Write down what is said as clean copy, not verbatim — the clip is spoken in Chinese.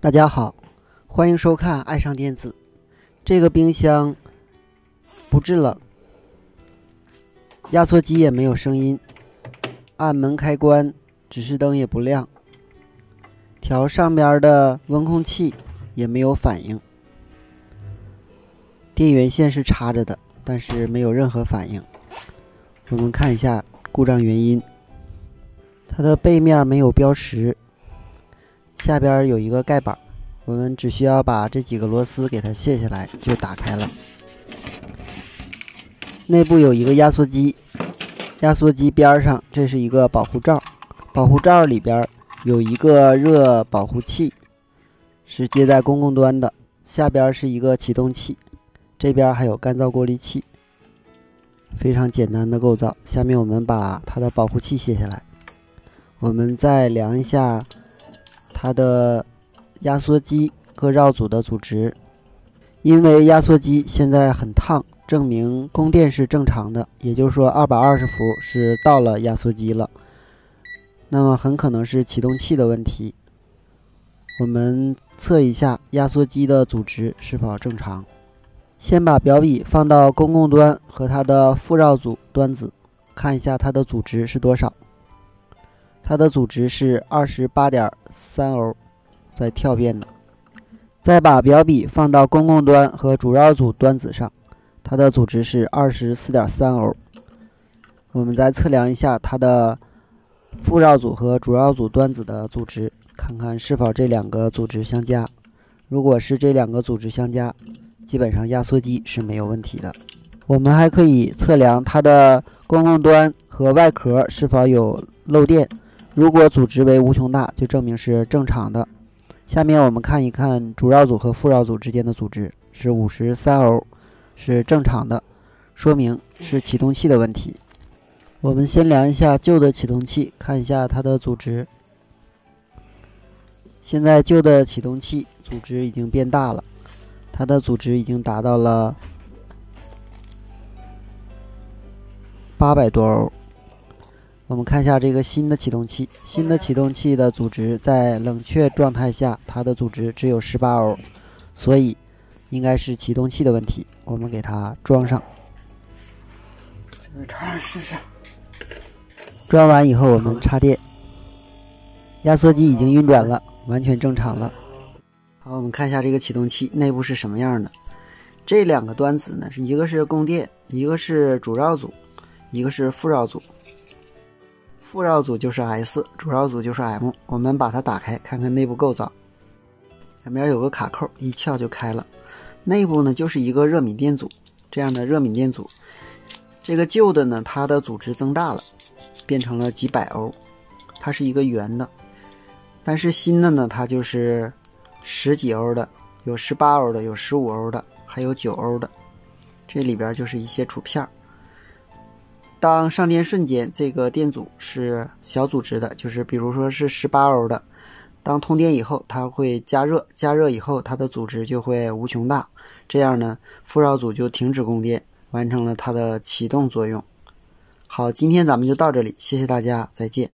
大家好，欢迎收看爱上电子。这个冰箱不制冷，压缩机也没有声音，按门开关，指示灯也不亮，调上边的温控器也没有反应，电源线是插着的，但是没有任何反应。我们看一下故障原因，它的背面没有标识，下边有一个盖板，我们只需要把这几个螺丝给它卸下来就打开了。内部有一个压缩机，压缩机边上这是一个保护罩，保护罩里边有一个热保护器，是接在公共端的，下边是一个启动器，这边还有干燥过滤器，非常简单的构造。下面我们把它的保护器卸下来，我们再量一下它的压缩机各绕组的阻值。因为压缩机现在很烫，证明供电是正常的，也就是说220伏是到了压缩机了，那么很可能是启动器的问题。我们测一下压缩机的阻值是否正常。先把表笔放到公共端和它的副绕组端子，看一下它的阻值是多少。它的阻值是 28.3 欧，在跳变的。再把表笔放到公共端和主绕组端子上，它的阻值是 24.3 欧。我们再测量一下它的副绕组和主绕组端子的阻值，看看是否这两个阻值相加。如果是这两个阻值相加，基本上压缩机是没有问题的。我们还可以测量它的公共端和外壳是否有漏电，如果阻值为无穷大，就证明是正常的。下面我们看一看主绕组和副绕组之间的阻值是53欧，是正常的，说明是启动器的问题。我们先量一下旧的启动器，看一下它的阻值。现在旧的启动器阻值已经变大了，它的阻值已经达到了800多欧。我们看一下这个新的启动器，新的启动器的阻值在冷却状态下，它的阻值只有18欧，所以应该是启动器的问题。我们给它装上，试试。装完以后我们插电，压缩机已经运转了，完全正常了。好，我们看一下这个启动器内部是什么样的。这两个端子呢，一个是供电，一个是主绕组，一个是副绕组。副绕组就是 S， 主绕组就是 M。 我们把它打开看看内部构造，两边有个卡扣，一撬就开了。内部呢就是一个热敏电阻，这样的热敏电阻。这个旧的呢，它的阻值增大了，变成了几百欧，它是一个圆的。但是新的呢，它就是10几欧的，有18欧的，有15欧的，还有9欧的。这里边就是一些杵片。当上电瞬间，这个电阻是小阻值的，就是比如说是18欧的。当通电以后，它会加热，加热以后它的阻值就会无穷大，这样呢，副绕组就停止供电，完成了它的启动作用。好，今天咱们就到这里，谢谢大家，再见。